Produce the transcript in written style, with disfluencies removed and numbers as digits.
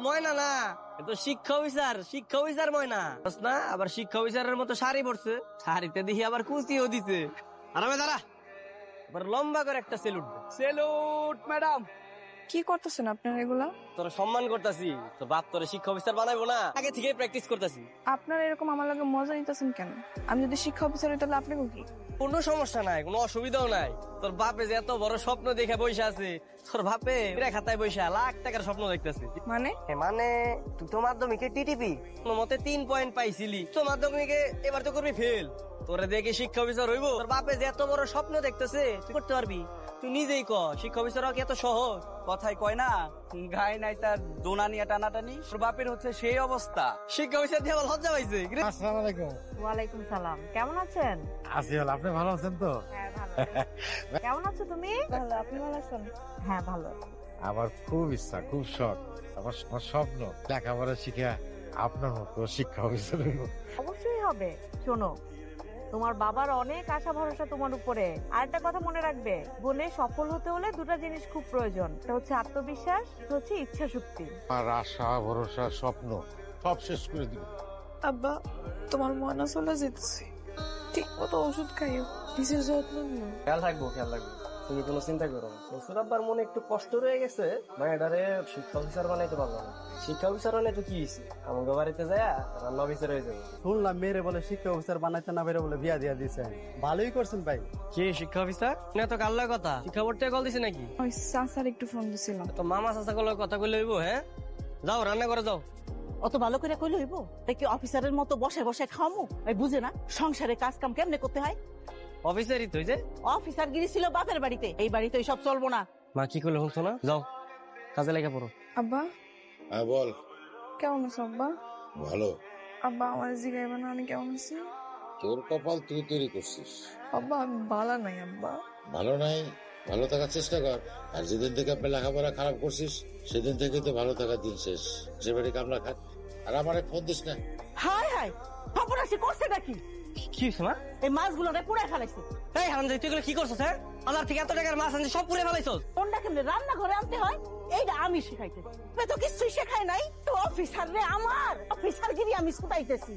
ময়না না, এ তো শিক্ষা অফিসার ময়না না। আবার শিক্ষা অফিসারের মতো শাড়ি পরছে, শাড়িতে দেখি আবার কুচিও দিছে। আরামে দাঁড়া, আবার লম্বা করে একটা সেলুট ম্যাডাম। কি করতেছেন আপনার এগুলা? তোরা সম্মান করতেছি, তোর বাপ তোরে শিক্ষা অফিসার বানাইবো না, আগে থেকে প্র্যাকটিস করতেছি। আপনারা এরকম আমার লাগে মজা নিতেছেন কেন? আমি যদি শিক্ষা অফিসার হই তাহলে আপনাকে কি? কোনো সমস্যা নাই, কোনো অসুবিধাও নাই। তোর বাপে যে এত বড় স্বপ্ন দেখে বসে আছে, তোর বাপে খাতায় বসে লাখ টাকার স্বপ্ন দেখতেছে। মানে তুই তো মাধ্যমিকে টিটিপি কোনো মতে 3 পয়েন্ট পাইছিলি, তো মাধ্যমিকে এবার তো করবি ফেল। তোরে দেখে শিক্ষা অফিসার হইব? তোর বাপে যে এত বড় স্বপ্ন দেখতেছে, তুই করতে পারবি? তুই নিজেই ক, শিক্ষা অফিসার হওয়া কি এত সহজ? কথাই কয় না, গায়ে নাই তার দোনা নিয়ে টানাটানি, তোর বাপের হচ্ছে সেই অবস্থা। শিক্ষা অফিসার দিয়ে আমার লজ্জা পাইছে। আসসালামু আলাইকুম। ওয়ালাইকুম সালাম, কেমন আছেন? আছি ভালো, আপনি ভালো আছেন তো? হ্যাঁ ভালো। কেমন আছো তুমি? ভালো, আপনি ভালো আছেন? হ্যাঁ ভালো। আমার খুব ইচ্ছা, খুব শখ, আমার স্বপ্ন লেখাপড়া শিখে আপনার মতো শিক্ষা অফিসার হইব। অবশ্যই হবে। শোনো, তোমার বাবার অনেক আশা ভরসা তোমার উপরে। আরেকটা কথা মনে রাখবে, বলে সফল হতে হলে দুটো জিনিস খুব প্রয়োজন, এটা হচ্ছে আত্মবিশ্বাস, এটা হচ্ছে ইচ্ছা শক্তি। আর আশা ভরসা স্বপ্ন সব শেষ করে দিব। আব্বা, তোমার ময়না চলে যেতেছে, ঠিক মতো ওষুধ খাইও, নিজের যত্ন নিও। খেয়াল রাখবো। তুমি কোনো চিন্তা করো না। শ্বশুর আব্বার মনে একটু কষ্ট রয়ে গেছে, মেয়েটারে শিক্ষা অফিসার বানাইতে পারবো না। শিক্ষা অফিসার বানাইতে কি হয়েছে, আমাকে বাড়িতে যায় রান্না অফিসার হয়ে যাবে। শুনলাম মেয়েরে বলে শিক্ষা অফিসার বানাইতে না পেরে বলে বিয়া দিয়া দিচ্ছেন, ভালোই করছেন ভাই। কি শিক্ষা অফিসার না তো কাল্লা কথা, শিক্ষা বোর্ড থেকে কল দিছে নাকি? ওই চাচার একটু ফোন দিছিলাম। তো মামা চাচা গুলো কথা কইলে হইব? হ্যাঁ যাও রান্না করে যাও। অত ভালো করে কইলে হইব? তাই কি অফিসারের মতো বসে বসে খাওয়ামু? এই বুঝে না সংসারে কাজ কাম কেমনে করতে হয়? অফিসারই তো যে অফিসার গিরি ছিল বাপের বাড়িতে, এই বাড়িতে সব চলবো না। মা কি করলে শুনছো না? যাও কাজে লেগে পড়ো। আব্বা হ্যাঁ বল। কেমন আছো আব্বা? ভালো। আব্বা আমার জিগাইবা না আমি কেমন আছি? তোর কপাল তুই তৈরি করছিস। আব্বা আমি ভালো নাই আব্বা। ভালো নাই, ভালো থাকার চেষ্টা কর। আর যেদিন থেকে আপনি লেখাপড়া খারাপ করছিস সেদিন থেকে তো ভালো থাকার দিন শেষ। যে বাড়ি কামলা খাক। আর আমার ফোন দিস না। হায় হায়, অপরাশি করছে নাকি? কি হয়েছে মা? এই মাছগুলো পুড়ে ফেলাইছে। এই হারামজাদি, তুই এগুলো কি করছিস? হ্যাঁ বাজার থেকে এত টাকার মাছ আনছিস, সব পুড়ে ফেলাইছস। কোনটা কেমনে রান্না ঘরে আনতে হয় এইটা আমি শিখাইতেছি। তো কিছুই শেখায় নাই তো, অফিসার রে আমার অফিসার গিরি আমি ছুটাইতেছি।